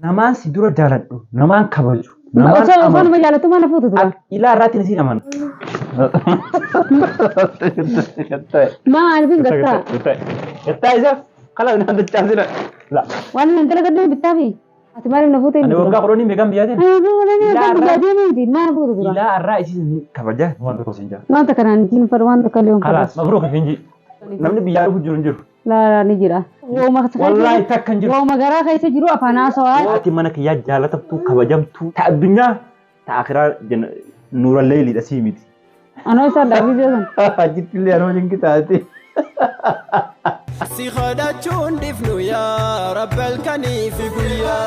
namaan si dura jaaladhu namaan kabaju Osoo nama jaalatu mana fuutu tura. ilaa irraatti ni si naman Maal bin gatta. Gatta isa kala naan dachaasina la Waan nan dalaga dee bitaafi. Ati maaliif na fuute? ani waggaa kudhanii meeqan biyyaatiin mana fuutu tura. ilaa irraa isii kabaja waan tokko siin jaa Wanta kanaan jiin far wanta kalyoon. kalaas mabruuka finji namni biyyaa dhufu jiru hin jiru La ni jira. wallahi takka hin jiru Wooma garaa keessa jiru afaan haasawaa. ati mana kiyyaa jaalatamtuu kabajamtuu ta addunyaa ta akiraa nuurallee liidha sii miti Anoo isaan dhaabbii beekan. jittillee anoo jinki taate Si khadachuun difnu yaa rabbal kaniifi guyyaa.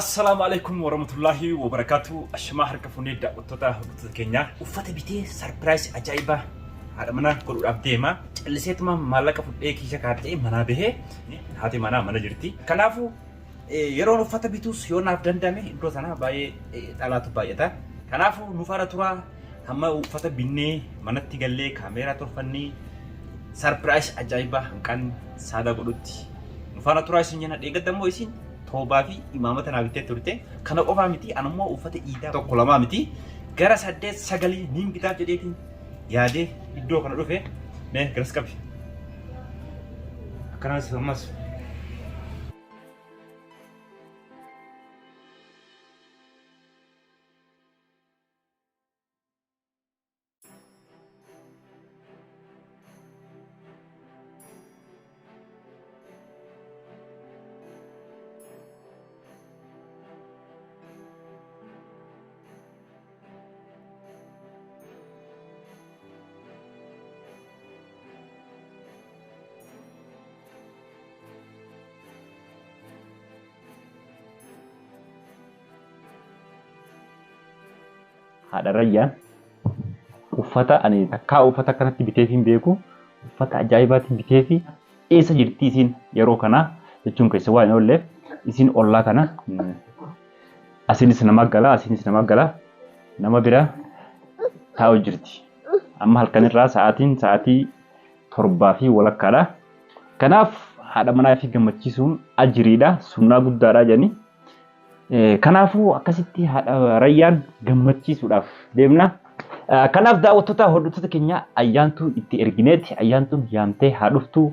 السلام عليكم ورحمة الله وبركاته. أشما حركة فنيدة وتوتا هبطة كينيا. وفات بيتي سربرايز عجيبة. هذا منا كل أبديما. اللي سيتما مالك فوت كيشة كارتي منا به. هاتي منا جرتي. كنافو يرون وفات بيتوس يون أبدان دامي. إنتو سنا باي تلاتو باي تا. كنافو نفارة ترى هم وفات بيني منا تيجالي كاميرا ترفني. سربرايز عجيبة كان سادا قلتي. نفارة ترى سنجنا ديجا دمو يسين. Toobaafi imaamata naa bitee turte kana qofaa miti anammoo uffata iidaa tokko lamaa miti gara 8-9 niin bitaaf jedheetiin yaadee iddoo kana dhufe mee garas qabi akkanaas ammas haadha rayyaan uffata ani takkaa uffata kanatti bitee fi beeku uffata ajaa'ibaatiin bitee fi eessa jirti isin yeroo kana jechuun keessa waan oolleef isin ollaa kana asinis nama gala nama bira taa'u jirti amma halkanirraa sa'aatii 7 fi walakkaadha kanaaf haadha manaa fi gammachiisuun ajiriidha sunnaa guddaadha jedhanii kanaafuu akkasitti haadha rayyaan gammachiisuudhaaf deemna. Kanaaf daawwattoota hordoftoota keenya ayyaantuu itti ergineeti ayyaantuun yaamtee haa dhuftu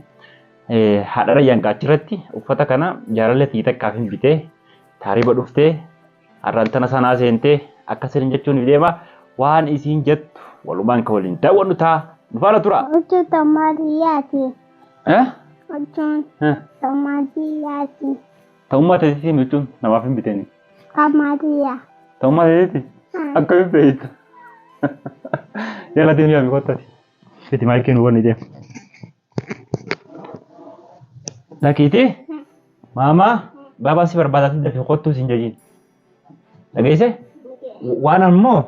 haadha rayyaan gaachirratti uffata kana jaalallee takkaaf hin bitee taariba dhuftee arraantana sanaa seentee akkasiin jechuun deema waan isiin jettu walumaan ka waliin daawwannu ta'a dhufaana tura. Hojjeta maaliyaati. Hojjetan maaliyaati. Ta'ummaa ta'eetiin jechuun namaaf hin biteenii. Kamaliyaa. Ta'ummaa ta'eetii akkamiin beektu. Yalla deemee yaami kottati. Itti maayikii nu wanni deemu. Lakiiti maamaa baabaa si barbaadaatti dafee kottuu siin jajiin. Dhageesse waan ammoo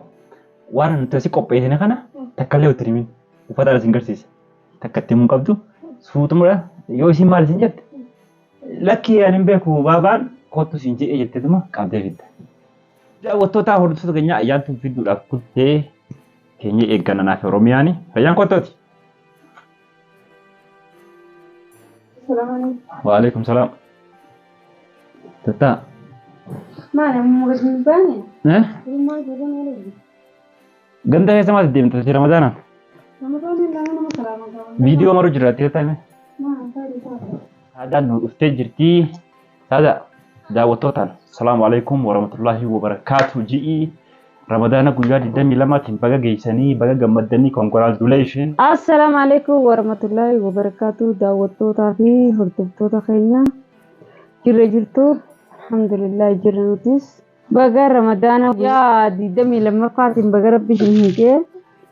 waan nuti asii qopheessine kana takkallee utti himin uffata isin garsiisa. Takka itti himuu qabdu suutumudha yoo isin maal isin jette. Lakki ani hin beeku baabaan kottu siin jedhee jetteetuma qabdee fidda. Daawwattoota hordoftoota keenya ayyaantuun fiduudhaaf kuttee keenya eegganna naaf Oromiyaani. Fayyaan kottooti. Waalaikum salaam. Tata. Maal ammoo gadi baane? Ganda keessa maal deemta si Ramadaana? Viidiyoo maruu jiraatti ta'e. Saadaan nu dhuftee jirti. Saada daawwattootaan salaamu alaikum warahmatullahi wabarakatuh ji'i Ramadaana guyyaa 22tiin baga geessanii baga gammaddanii congratulations. Assalamu alaikum warahmatullahi wabarakatuh daawwattootaa fi hordoftoota keenya jirtu alhamdulillah jirra nutis baga Ramadaana guyyaa 22ffaatiin baga rabbi isin hiikee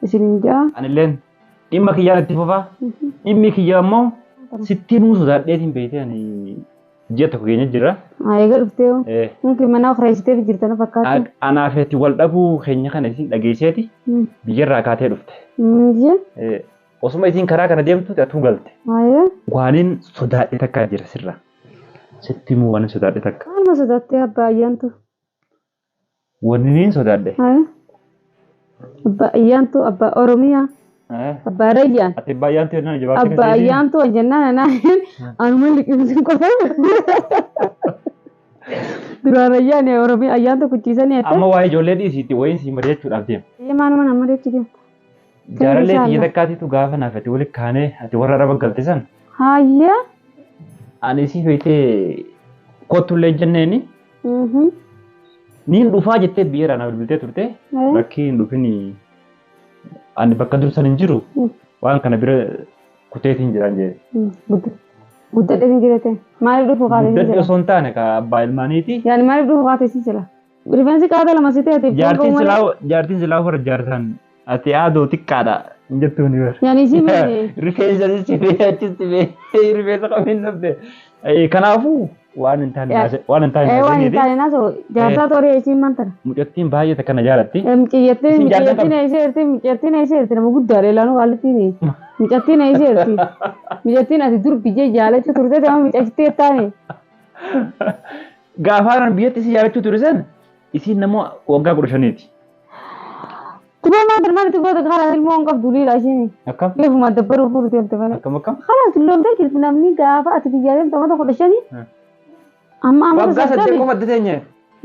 isin jaa. Anilleen dhimma kiyyaan itti fufaa dhimmi kiyya ammoo sittiin sodaadheetiin beekee ani ji'a tokko keenya jira. Egaa dhuftee mungkin mana reessitee jirtan fakkaatu. Anaafetti wal dhabuu keenya kana isin dhageesseeti biyyarraa kaatee dhufte. Osuma isin karaa kana deemtu atuu galte. Waaniin sodaadhee takka jira sirra. Sitti immoo waan sodaadhee takka. Maaluma sodaattee abbaa ayyaantu? Wanni niin sodaadhe. Abbaa ayyaantu abbaa Oromiyaa. Abbaa Rayyaan. Ati baay'aan ta'e naan jabaatee kan Abbaa Ayyaan too jennaan anaan anuma liqimsin qofa. Duraan Rayyaan Oromiyaa Ayyaan tokkichiisanii ette. Amma waa'ee ijoollee dhiisiitti wayiin si mari'achuudhaaf deema. Maaluma nama mari'achuu deemta. Jaalallee xiyya takkaatiitu gaafa naaf ati walitti kaanee ati warra dhaba galte san. Hayya. Ani si feetee kottullee jenneeni. Niin dhufaa jettee biyyeera na bilbiltee turte. Bakki hin dhufini ani bakka dursan hin jiru. Waan kana bira kuteetiin jiran jee. Guddadhe hin jirete. Maaliif dhufu kaatee si jira? Guddadhe osoo hin taane ka abbaa ilmaaniiti. Yaani maaliif dhufu kaatee si jira? Rifeensi qaata lama si ta'eeti. Jaartiin silaa warra jaartan ati aadoo xiqqaadha hin jettu ni bara. Yaani si mee? Rifeensa si mee achitti mee rifeensa qabiin dhabde. Kanaafuu waan hin taane waan hin taane waan hin taane naasoo jaarsaa tooree isiin mantara. Mucattiin baay'ee kana jaalatti. Mucattiin eesseerti nama guddaadha ilaanuu haallitti mucattiin eesseerti. Mucattiin ati dur biyyee jaalachuu turte amma mucattii taane. Gaafaan biyyatti si jaalachuu ture san isiin nama waggaa 15ti. Tuba maal maal tuba karaa ilmoo hin qabdu liidha isheen. Akkam? Leefuma dabbaruu fuudhute ilta malee. Akkam? Karaa tulloomtee jirti namni gaafa ati biyyaaleen to'ata 15. Amma waggaa 8 qofa teenye.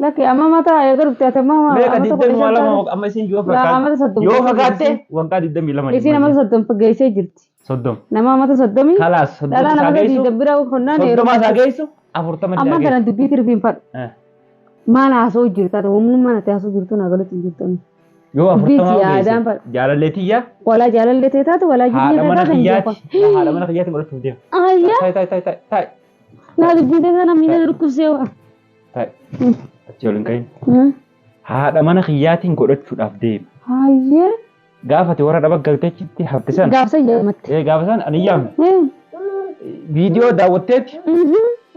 Lakki amma mataa eegalu ta'e amma meeqa 22 amma isin yoo fakkaate yoo fakkaate waggaa 22 isin amma 30 geessee jirti. 30 nama amma 30 kalaas 30 dhala nama gadi dabbira konnaan yeroo ma sageessu 40 amma kana dubbii tirbiin fadhu maal haasoo jirta uumuu mana haasoo jirtu na galatti jirtu yoo 40 jaalalleetiyya wala jaalalleetee taatu wala haadha mana kiyyaatti godhachuuf deema ayya ta'i naa dubbii teessa namni na dhukkubsee ta'i achi waliin kahin haadha mana kiyyaatiin godhachuudhaaf deema ayya gaafate warra dhaba galteechitti haftisan gaafsa yaamatti gaafasan ani yaamne viidiyoo daawwatteetti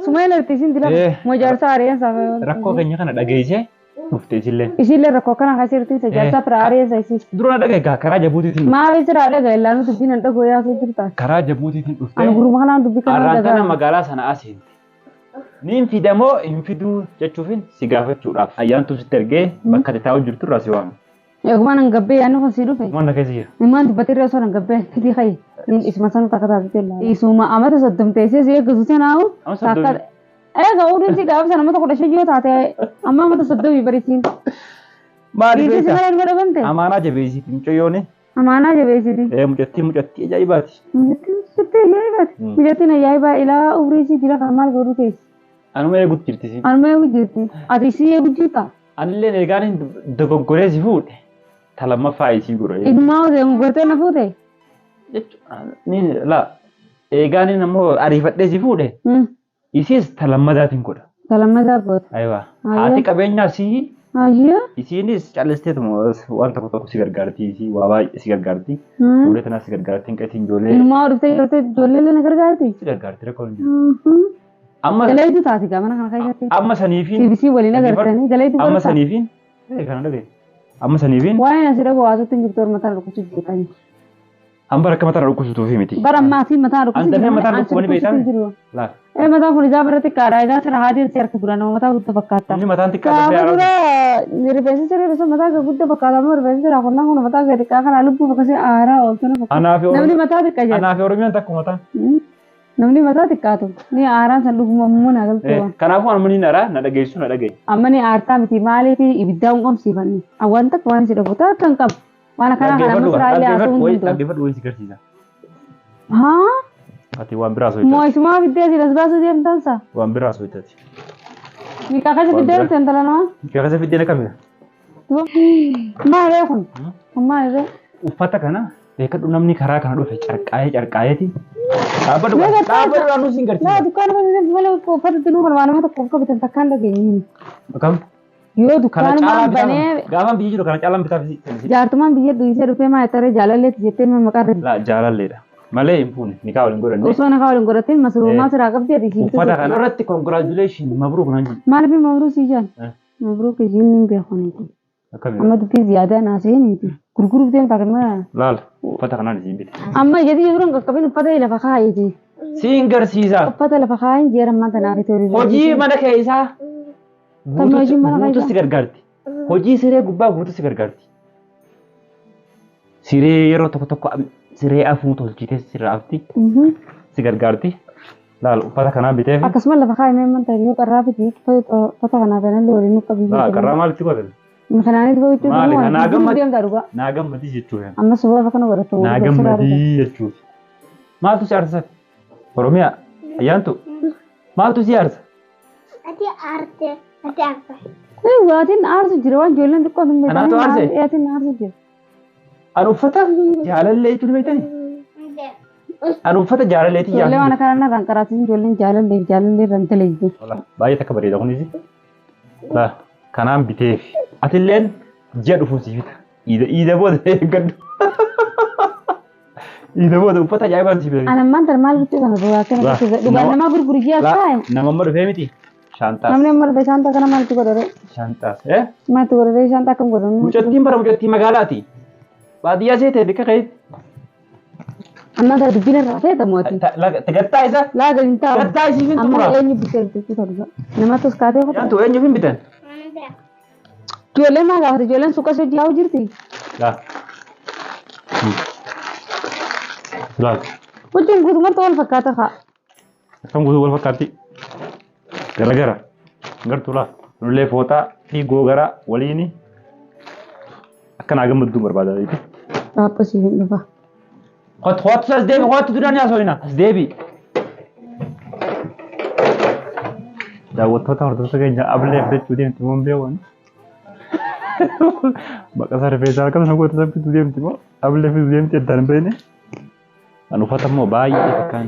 Sumayla isin dila mojaarsa aareen safa rakkoo keenya kana dhageessee dhufte isillee rakkoo kana kasirti tajaajila fira aareen sa isin dura dhagaye karaa jabuutiitiin maal isira dhagaye laanu dubbiin an dhagoo yaasuu jirta karaa jabuutiitiin dhufte an guruma kanaan dubbii kana dhagaye arraan kana magaalaa sana asiin niin fidamoo hin fiduu jechuufin si gaafachuudhaaf ayyaantu sitti ergee bakka taa'u jirtu irraa si waame. Eeguma nan gabbee yaannu kan si dhufe. Mana keessa jira. Imaan dubbatirra osoo nan gabbee fidii kayye. Isuma sanu takka taasise laa. Isuma amata soddomteessee si eeggatu seenaawu. Takka. Eega uudinsi gaafa sana amata 15 yoo taate amma amata 30 barisiin. Maali beektaa? Dhiisisi malee hin godhamte. Amaanaa jabeessiti mucayyooni. Amaanaa jabeessiti. Mucattii ajaa'ibaati. Mucattii ajaa'ibaati. Mucattiin ajaa'ibaa ilaa umrii isii jira kan maal godhu teessi. Anuma eeguutti jirti. Anuma eeguutti jirti. Ati si eeguutti jirta. Anillee eegaan dogoggoree si fuudhe. Talammaffaa isii godhe. Ilmaa osoo gortee na fuute. Ni laa eegaan ammoo ariifadhee si fuudhe. Isiis talammadaatiin godha. Talammadaa godha. Ayiwa. Haati qabeenyaa si. Ayyaa. Isiinis callisteetuma waan tokko si gargaarti isii waa baay'ee si gargaarti. Ijoollee tanaas si gargaarti hin qeetiin ijoollee. Ilmaa dhuftee ijoollee na gargaarti. Si gargaarti rakkoo hin jiru. Dalayitu taati gaamana kana keessatti. Amma saniifiin. CBC waliin agartanii dalayitu. Amma saniifiin. Kana dhagee. Amma saniifiin. Waan asirra bu'aatutti hin jirtu mataa dhukkubsu jirtanii. Amma rakka mataa dhukkubsuutu fi miti. Bara ammaa fi mataa dhukkubsu. Anta mataa dhukkubanii beektan. Laal. Mataan kun ijaa biratti xiqqaadha. Egaa sirra haadhiin si harka duraan mataa guddaa fakkaata. Inni mataan xiqqaadha. Gaafa rifeensi sirrii bisa mataa guddaa fakkaata. Ammoo rifeensi sirraa qonnaan kun mataa gadi xiqqaa kana lubbuu bakkasii aaraa ooltuna fakkaata. Namni mataa xiqqaa jedha. Anaaf Oromiyaan takku mataa. Namni mataa xiqqaatu ni aaraan san dhugumamuu na galtu. Kanaafuu amma ni nara na dhageessu na dhagaye. Amma ni aartaa miti maaliif ibiddaa hin qabsiifanne. Awwaan takka waan si dhabuutaa kan qabu. Waan akkana kana amma siraallee haasa'uu hin danda'u. Dhaggeeffadhu wayii si garsiisa. Haa? Ati waan biraa sochoti. Moo'isumaa fiddee si dasbaasuu deemtansa. Waan biraa sochoti. Ni kakasa fiddee dhufte intala namaa? Kakasa fiddee na kamira. Maalii kun? Maalii? Uffata kana beekadhu namni karaa kana dhufe carqaayeeti. Dhaabbadhu waan nuti hin garsiisa. Laa dukkaana keessatti malee uffata tunuu kan waan nama tokko of qabitan takkaan dhageenye. Akkam? Yoo dukkaanuma banee. Gaafaan biyyi jiru kana caalaan bitaa fi. Jaartumaan biyya dhiisee dhufee maa taree jaalalleetti jettee maqaa irra. Laa jaalalleedha. Malee hin fuune nikaa waliin godhanne. Osoo nikaa waliin godhatin masruumaa siraa qabdi adiisiiftu. Uffata kana irratti congratulation mabruuk nan jedhu. Maaliif mabruuk sii jaan? Mabruuk isin hin beekoniiti. Akkamiin? Amma dubbii ziyaadaa naaseeniti. Gurguruuf deemtaa kan mara. Laal uffata kanaan isin bite. Amma jedhi jiruun qaqqabin uffata lafa kaayeti. Siin garsiisa. Uffata lafa kaayin jeerammaa tanaaf itti horiirra. Hojii mana keessaa. Guutuu si gargaarti. Hojii siree gubbaa guutuu si gargaarti. Siree yeroo tokko siree afuu tolchitee sirraafti si gargaarti. Laal uffata kanaa bitee fi. Akkasuma lafa kaa'imee manta yoo qarraa fiti uffata kanaa kanallee waliin nu qabii. Qarraa maalitti godhate? Makanaanitti godhachuu maali naa gammadi deemtaa dhugaa. Naa gammadi jechuudha. Amma suura kana godhatu. Naa gammadi jechuudha. Maaltu si aarsa? Oromiyaa ayyaantu maaltu si aarsa? Ati aarte. Ati aarte. Waatiin aarsu jira waan ijoolleen xiqqoo hin beekne. Anaatu aarse? Waatiin aarsu jira. Ani uffata jaalallee jechuun beektani? Ani uffata jaalalleetii Ijoollee yaadu. waan kana narraan qaraatiin ijoolleen jaalallee irraan teleejjii. Baay'ee takka bareeda kunis. Kanaan biteef atilleen ji'a dhufuun si fita. Iida booda eeggadhu. Iida booda uffata ajaa'ibaan si fita. Ana maanta maal bituu kana duraa kana dhugaan namaa gurguru ji'a kaa'e. Nama amma dhufee miti. Shaantaas. Namni amma dhufee shaantaa kana maaltu godhare? Shaantaas. Maaltu godhare shaantaa akkam godhannu? Mucattiin bara mucattii magaalaati. Baadiyyaa seetee bika ka'eetti. Amma gara dubbina irraa feetamu ati. Gattaa isa. Laaga hin taa'u. Gattaa isiif hin Amma xumura. eenyu bitee bituu ta'u. Nama tos kaatee qofa. Yaantu eenyuuf hin bitan? Ijoolleen maa gaafate ijoolleen suuqa ishee ji'aa jirti. Laa. Laa. Wajjin guutumatti wal fakkaata kaa. Akkam guutuu wal fakkaatti. Garagara. Gartuu laa. Nullee fooxaa fi googaraa waliini. Akkanaa gammadduu barbaada. Dhaabbasii hin dhufa. Hoottu as deebi hoottu duraan yaasooyina as deebi. Daawwattoota hordoftoota keenya abilee fudhachuu deemti moo hin beekan? Baqasaa rifeensaa akkasuma goota sabbitu deemti moo abilee fudhachuu deemti addaan hin beekne? Kan uffata immoo baay'ee fakkaan.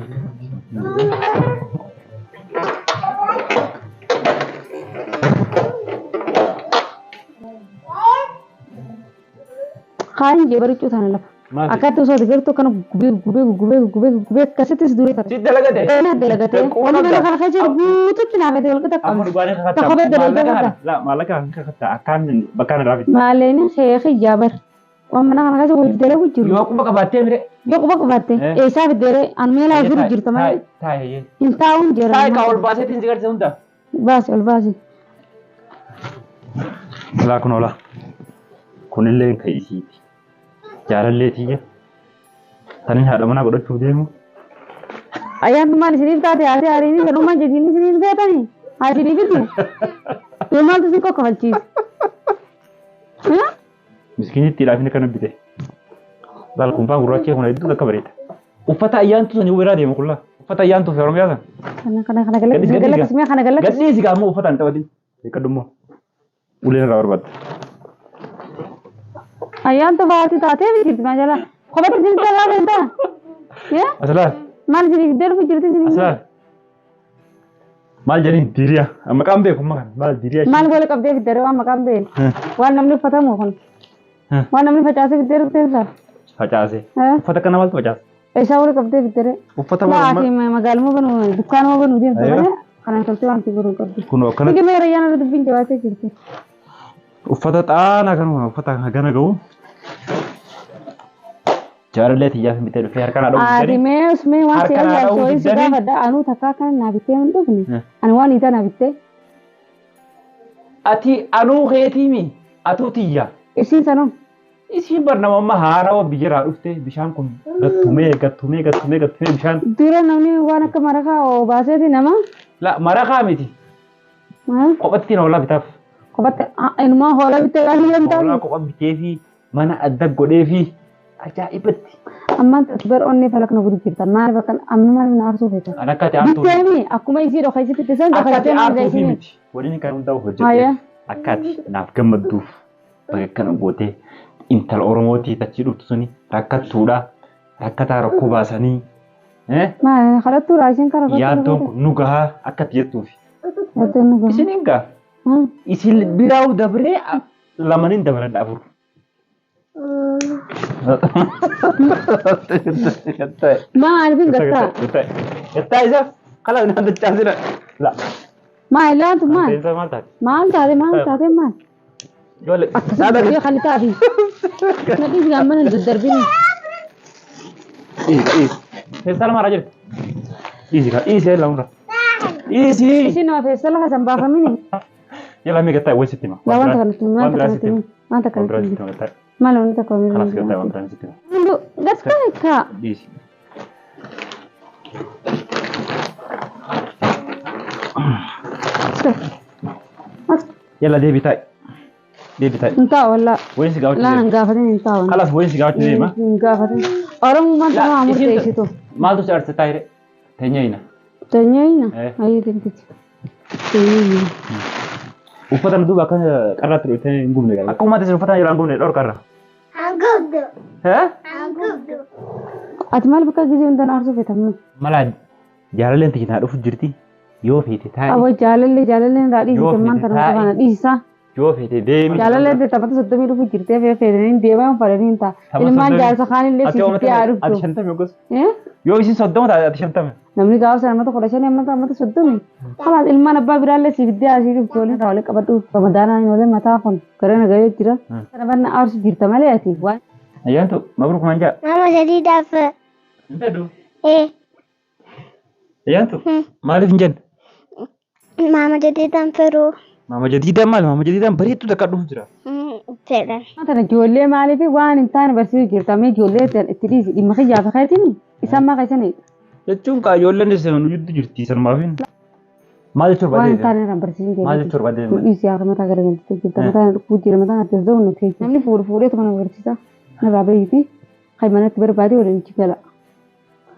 Kaan jee barichuu sana lafa. Akkatti osoo agartuu kana gubee akkasittis durii taate. Si dalagate. Dalagatee. Wanni mana kana keessa guututti naafate wal qixxaqqabu. Amma dhugaanii kakkatta. Tokko bedda dalagata. Maallaqa kan kakkatta akkaan bakkaan irraa fiti. Maalleen sheekhi jaabar. Waan mana kana keessa wal dalagu jiru. Yoo quba qabaattee mire. Yoo quba qabaatte eessaa fiddee an meelaa jiru jirta malee. Taa'ee. Hin taa'uun jira. Taa'ee kaa ol baaseetiin si garsiisa hunda. Baasi ol baasi. Laa kun ola. Kunillee kan isiiti. Jaalallee tiyya. Tanin haadha manaa godhachuuf deemu. Ayyaantu maal isiniif taate haati haariini kadhumaa jedhiin isiniif feetanii haa isiniifitu. Yoo maaltu si kokkofalchiise. Miskiinitti laafina kana bite. Laal kumpaa gurraachee kun hedduu akka bareeda. Uffata ayyaantu sanii biraa deemu kullaa. Uffata ayyaantu fi Oromiyaa sana. Kana galakkismee kana galakkis. Gadhiisi gaa ammoo uffata hin taphatin. Beekadhummoo. Uleen irraa barbaadda. Ayyaantu baati taatee jirti maa jala. Kophatti jirti irraa beektaa? Asalaal. Maal isiniif deeruuf jirti isiniif? Asalaal. Maal jedhin diriyaa. Maqaan beeku maqaan. Maal diriyaa. Maal gola qabdee fiddee waan maqaan beeku. Waan namni uffatamu kun. Waan namni facaasee fiddee dhuftee isaa. Facaasee. Uffata kana maaltu facaase? Isaa gola qabdee fiddee. Uffata maal? Magaaluma banu dukkaanuma banu deemtu malee kana toltee wanti godhuu qabdi. Kun akkana. Igi meera ayyaana dubbiin jabaatee jirti. Uffata xaanaa kanuma uffata hagana ga'u. Jaalallee tiyyaaf hin bitee dhufee harkaan haadha Ati mee usmee waan si ajaa'ibu soorii si gaafadha anuu takkaa kan naa bittee hin dhufne ani waan ita naa bittee. Ati anuu keetiimi atuu tiyya. Isiin sanoo. Isiin barnamamma haarawa biyyarraa dhufte bishaan kun gattumee bishaan. Dura namni waan akka marakaa obaaseeti nama. La marakaa miti. Kophatti hoolaa bitaaf. Kophatti inumaa hoolaa bittee qaali lamtaa. Hoolaa kopha bitee fi mana adda godhee fi ajaa'ibatti. Ammaan bar onnee falakna gudi jirtan maal bakkan amma maal na arsuu feetan. Akkati aartuu. Bitteemi akkuma isii dhoka isii fitte san dhoka Akkati aartuu fi miti. Waliin kan hundaa'u hojjetee. Akkati naaf gammadduuf bakka kana gootee intala Oromootii tachi dhuftu suni rakkattuudha. Rakkataa rakkoo baasanii. Maal kadhattuu raashin kara bakka. Yaaddoon kun nu gahaa akkati jettuufi. Yaaddoon nu gahaa. Isin hin gaha. Isin biraa'u dabree lamaniin dabaladha afur. Maal bin gattaa? Gattaa isa kala naan dachaasina. La. Maal laatu maal? Isa maal taate? Maal taate maal? Jolle. Akkasuma yoo kan taate. Nadhiis gaamman hin daddarbini. Feesal maraa jirti. Dhiisi lamuudha. Dhiisi. Isin nama feesal kasan baafamini. Yala mi gattaa wayisitti ma. Wanta kanatti. Maal wanta kanatti. Maal Maal wanta kanatti. Kanas gattaa waan Maal biraan sitti ma. Hindu gatta ka. Dhiisi. Yalla deebi ta'i. Deebi ta'i. Inta walla. Wayni si gaafachuu Laan deema. gaafatin inta walla. Kalaas wayni si gaafachuu deema. Gaafatin. Oromummaan sama murteessitu. Maaltu si arsita taa'ire? Teenyayina. Teenyayina. Eh. Ayi tintichi. Teenyayina. Uffatan duuba akka qarraatti dhufee hin gubne gara. Akka uummata isin uffatan yeroo hin gubne dhorkarra. Anggudu. Hee? Anggudu. Ati maal bakka gisee hundan aarsuu feetamnu? Malaa jaalalleen tijjitaa dhufu jirti. Yoo feete taa'i. Awwa jaalallee irraa dhiisite maanta nama kana dhiisa. Yoo feete deemi. Jaalallee taphata soddomii dhufu jirtee feetanii deemaa fadhanii ta'a. Ilmaan jaarsa kaanillee siifitee haa Ati dhuftu. 50 gos. Yoo isin 30 taate ati 50. Namni gaafa sana mata 15 mata 30. Kalaas ilmaan abbaa biraallee siifitee asii dhuftu waliin waliin qabadhu. Ramadaanaan waliin mataa kun gara nagayoo jira. Kana banna aarsu jirta malee ati waan. Ayyaantu mabruuk manja. Mama jadi dapat. Entadu. Eh, Ayyaantu maaliif hin jenne? mama jadi tamperu. Maama jadiidaan maali? Maama jadiidaan bareedduu takka dhufu jira. Fedhan. Tana ijoollee maaliif waan hin taane barsiisuu jirta mee ijoollee itti dhiisi dhimma kiyyaa fi keetiin isaan maa keessanii Jechuun kaa ijoolleen isa nu jiddu jirti sanumaafin. Maal jechuun waan hin barbaadee? taane irraan barsiisuun jirta. Maal jechuun barbaadee? Dhiisi yaa mataa garagaltee jirta mataa dhukkuu jira mataa adda za'u nu keessa. Namni fuudhee mana barsiisa narraa bahiiti kan manatti barbaade waliin ichi gala.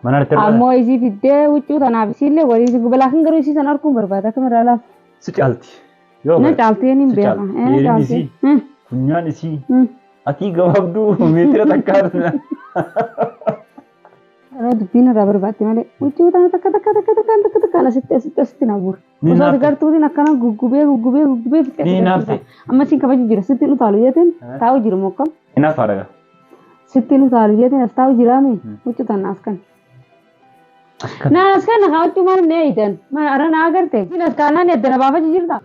Mana irratti argaa. Ammoo isii fiddee huccuu tanaaf isiillee waliin isi gubalaa kan garuu isiisan arguun barbaada akka maraa laaf. Si caalti. Yoo Na caaltee ni beeka. Dheerinni isii. Funyaan isii. Ati gabaabduu meetira takkaadha. Yeroo dubbiin irraa barbaadde malee huccuu tana takka asitti na buura. Osoo gartuutiin akkana guggubee fixee. Ni naafte. Amma siin kabaju jira sitti nu taalu jeetiin taa'u jiru mokkam. Inaaf haadha. Sitti nu taalu jeetiin as taa'u jiraame huccuu tana as kan. Naa as kan nakaa huccuu maal nee eeyitan ara naa agarte. Siin as kaanaan eeddana baafachi jirta.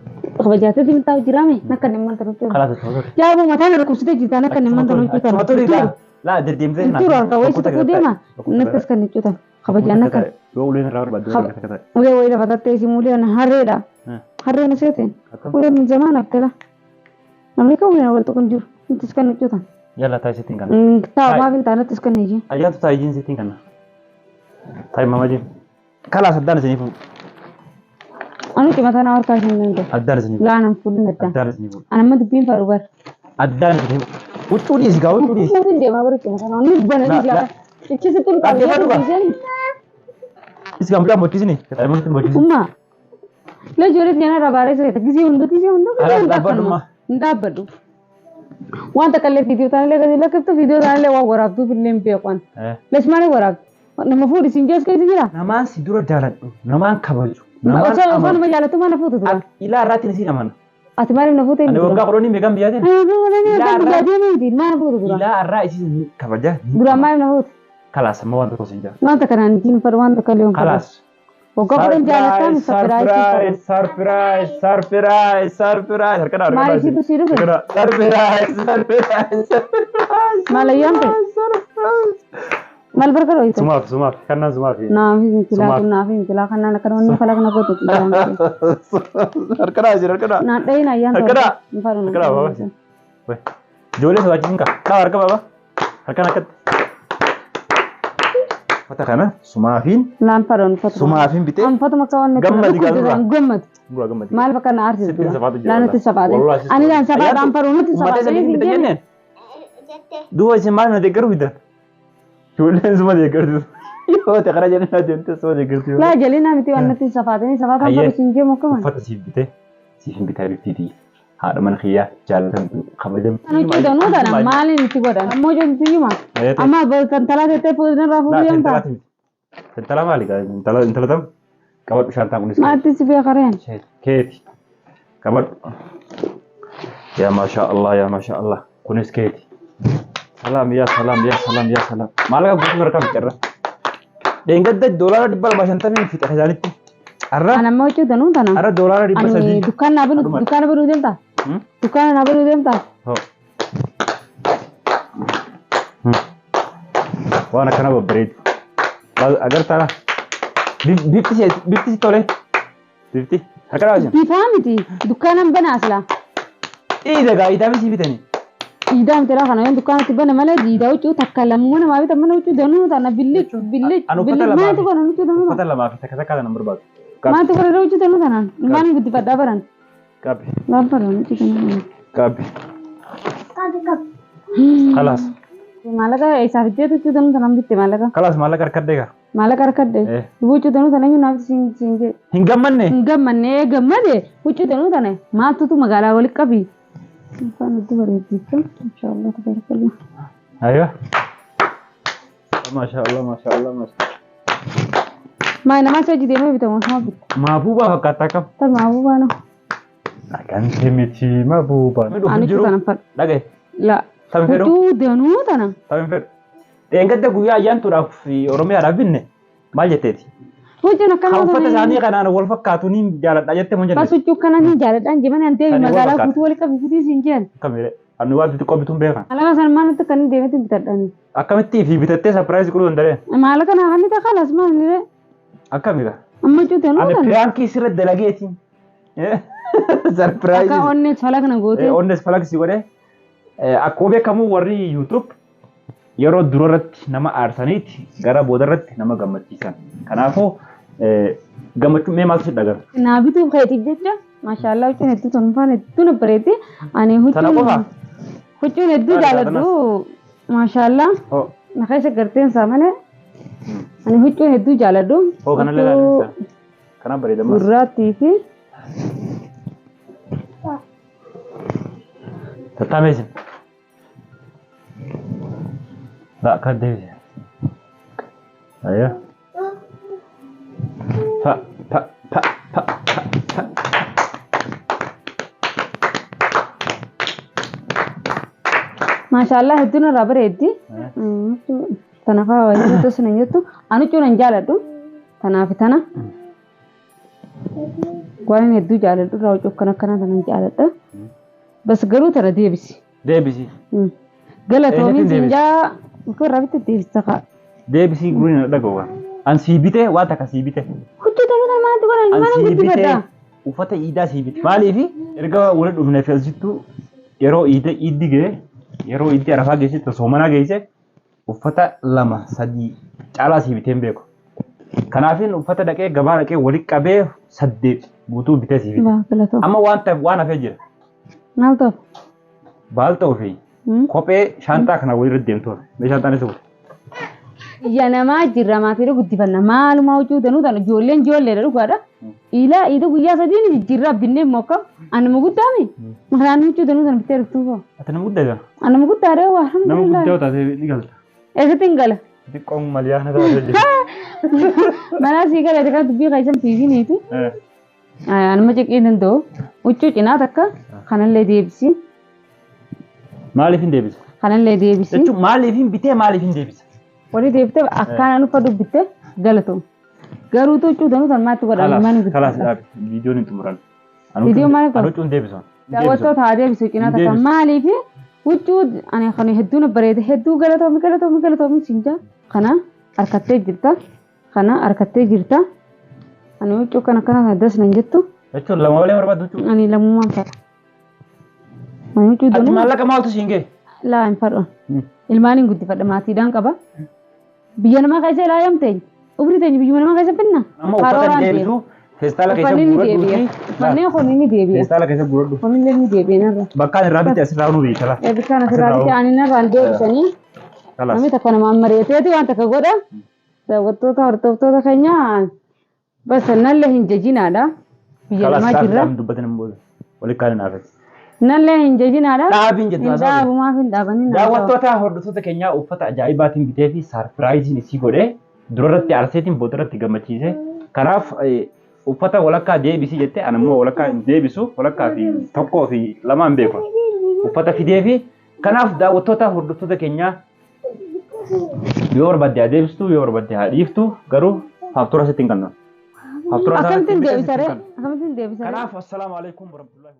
Kabajaatee siin taa'u jiraame nakka nimman tanu huccuu. Kalaasa to'atu. Jaabu mataan irra kubsitee jirta nakka nimman tanu huccuu tanu. To'atu laa deddeemtee Huccuu harka wayii sitti deema nakka as kan huccuu tanu. Kabajaan nakka. Yoo uleen irraa barbaadde yoo akka ta'e. Ulee wayii lafa tattee isin uleen harreedha. Harreen seeteen. Uleen zamaan akkala. Namni kan uleen wal tokko jiru. Intis kan huccuu tanu. Yalla taa'e sittiin kana. Taa'aa fi taanattis kan ijji. Ayyaantu taa'e ijjiin sittiin kana. Taa'e mama jiin. Kalaas addaan isiniif. Anu cuma tanah harka isin nanti. Addaan isiniif. Laanam fuudhin addaan. Addaan isiniif. Anamma dubbiin faru bar. Addaan isiniif. Huccuu dhiisi gaa huccuu dhiisi. Mungkin dia mau cuma tanah. Ini benar di belakang. Ichi situ lu tahu Dia ya juga. Isi gambar bocil sini. Kata emang itu bocil. Umma. Lo jurit jana rabare se kisi undu. Ada dapat rumah. Nda badu. Wan tak kalle video tanah le kadila tu video tanah le wa warab tu film pe kwan. Lesmane warab. Nama food sinjas kayak jira. Namaan si dura jalan. Namaan kabaju. Namaan mana majalah tu mana foto tu. Ila ratin sini namaan. Ati mari na foto. Ada orang kalau ni megang biatin. Mana foto tu. Ila arah isi kabaja. Dura mari na foto. Kalas semua orang terus injak. Wanta kanan jin par wanta kalion. Kalas. Pokoknya jalan surprise. Harkana. Mari situ situ. Surprise. Malayan pe. Mal berkaro itu. Sumaf. Karena sumaf. Nafi kila karena karena fala kana foto tu. Harkana. Na dai na yan. Harkana baba. Weh. Jole sa wajin ka. Harka baba. Harkana kat. Mata kana sumafin. Lamparon foto. Sumafin bite. Am foto makawan ne. Gammat digalura. Gammat. Gua gammat. Mal bakana arti. Sittin safatu jalan. Lana ti sapade. Ani dan sapade lamparon ti Mata sapade. sini kita jenne. Dua isi mana degar bida. Jole semua degar tu. Yo te kara jenne na jente semua degar tu. La jalina miti wanna ti sapade ni sapade lamparon sinje mokaman. Fata sif bite. Sifin bita biti. Haɗa mana khiya jalan kabajam. Anu ci donu dana mali ni ci godan. Mo jo ti yuma. Amma ba kan tala te po na rafu yam ta. Tentala mali ka. Tentala tam. Kabat shanta unis. Mati ci be karen. Keti. Kabat. Ya masya Allah. Kunis keti. Salam. Malaga gus merekam bicara. Dengat dah dolar di bal basan tamin fit khazaliti. Arra. Ana mo ci donu dana. Arra dolar di bal sadi. Dukan na binu dem ta. Dukan na binu dem ta. Oh. Wana kana babred. Agar tara. Bifti tole. Bifti. Akara wajan. Bi famiti. Dukanan bana asla. Daga ita bisi bitani. Idam tera kana yon dukaan tiba nama lagi ida ucu takalam mana mabi teman ucu donu tanah bilik Anu kata lama. mana tu kana ucu donu Kata lama kita kata nomor bag. mana tu kana ucu donu tanah mana budi pada baran Kabe. lapar ucu donu Kabe. خلاص malaka ऐसा विद्या तो उcu donu tanah bitte malaka خلاص malah kar kadega. malaka rakat deh ucu donu tanah yung nabi sing Hingga mana? gammade ucu donu tanah ma tu magala walik kabi Kan itu baru gitu, insyaallah tabarakallah. Ayo. Masya Allah, masya Allah, mas. Main nama saya jadi mana betul mas mabit. Mabuba katakan. Tapi mabuba no. Akan semiti mabuba. Anu itu tanam per. Lagi. La. Tapi Itu danu tanam. Tapi fer. Enggak ada gua ajan tuh rafi Oromia Arabin nih. Majeteti. Ucu nak Kau kana. fata sani kan anak wolfa katuni jalan aja teh monjan. Pas ucu kana ni jalan dan gimana nanti magala kutu wali kabi fiti sinjan. Kamera. Anu wa bitu ko bitum beka. Ala san mana tu kan dewe tu bitar dani. Akameti fi bitete surprise kulu ndare. Mala kana hani ta khalas ma ni re. Akamira. Amma ucu danu Ane tanam. prank isret delageti. Surprise. Aka onne chala kana gote. Onnes falak si gore. Akkuma kamu warri YouTube yeroo durarratti nama aarsaniiti gara boodarratti nama gammachiisan. Kanaafuu gammachuu mee maaltu si dhagara? Na bitu khayti jecha mashallah ucu nettu tonfan nettu na barete ani hucu. Sana qofa? Hucu nettu jaaladhu mashallah. Oh. Na khaisa garteen samane. Ani hucu nettu jaaladhu. Oh kana leela. Kana bareedama. Gurraattii fi Tattameesin. La kan deebise. Ayo. Pa. mashallah hedduu narraa bareeddi. Tanaaf hawaasni tos nan jettu ani huccuu nan jaaladhu. Tanaaf tana. Waan hedduu jaaladhu irraa huccuu akkana tanan jaaladha. Bas garuu tara deebisi. Deebisi. Galatoomi sinjaa utuu irraa bitte deebista kaa. Deebisi guriin dhagawa. An sii bite waan takka sii bite. Huccuu ta'uu maanti godhan An mana sii guddifadha. bite uffata iidaa sii bite. Maaliifi erga waliin dhufne feesittu yeroo iiddi ga'e yeroo iiddi arafaa geessitti soomanaa geesse uffata 2-3 caalaa sii biteen beeku. Kanaafin uffata dhaqee gabaa dhaqee walitti qabee 8 guutuu bitee sii bite. Galatoo. Amma waan hafee jira. Maal ta'u? Baal ta'uu fi kophee shaantaa kana walirra deemtu. Mee shaantaan isa godhe. Ija namaa jirra maatiirra guddifanna maalumaa huccuu tanuu tana ijoolleen ijoolleedha dhugaadha. Ida guyyaa sadiin jirra binnee mokkam anuma guddaami. Makaan huccuu tanuu tana bittee dhuftuu koo. Ati nama guddaa jira. Anuma guddaadha waa Nama alhamdulillah. guddaa taatee ni galta. Eessatti hin gala? Xiqqoon maliyaa na taatee jira. Manaa sii galate kan dubbii keessan fiiginiiti. Anuma ciqii danda'u. Huccuu cinaa takka kanallee deebisi. Maaliif hin deebisa? Kanallee deebisi. Jechuun maaliif hin bitee maaliif hin deebisa? Walii deebitee akkaan uffata dubbitte galatoom. Garuu huccuu tanuu tan maatti godhan mana Kalaas guddaa. dhaabi. Viidiyoon hin xumuran. Viidiyoo maaliif Anu huccuun deebisa. daawwattoota haa deebisu cinaa takka maaliif huccuu ani kan hedduu bareede hedduu galatoomi sinjaa kana harkattee jirta kana harkattee jirta ani huccuu kana das nan jettu Jechuun lama malee barbaadu jechuudha. ani lammummaan fadha ani huccuu Ati danuu maallaqa maaltu siin ga'e? laa hin fadhu ilmaan hin guddifadha maatiidhaan qaba biyya namaa keessa ilaa yamteenya ubri teenya biyyuma namaa keessa finna Amma uffata deebisu feestaala keessa guuradhuuti. Manneen kun ni deebi'a. Feestaala keessa guuradhu. Kunillee ni deebi'a narra. Bakkaan irraa bitte asirraa nu biitala. Bakkaan asirraa bitte ani narraan deebisanii Kalaas. namni takka namaan mareeteeti waan takka godha. Daawwattoota hordoftoota keenya bas nallee hin jajinaadha. Biyya namaa jirra. Kalaas dubbatan hin booda. Walitti kaan hin haafetti. Nallee hin jajinaadha. Dhaabiin jettu Hin dhaabumaaf hin dhaabanii. Daawwattoota hordoftoota keenyaa uffata ajaa'ibaatiin bitee fi saarpiraayiziin isii godhee durarratti aarseetiin boodarratti gammachiise. Kanaaf uffata walakkaa deebisii jettee ani immoo walakkaa hin deebisu walakkaa fi tokkoo fi lamaan beeku. Uffata fidee fi kanaaf daawwattoota hordoftoota keenyaa yoo barbaadde haa deebistu yoo barbaadde haa dhiiftu garuu faaftura sitti hin kennan. Akkamittiin deebisaree? Akkamittiin deebisaree? Kanaaf assalaamu alaikum warahmatullahi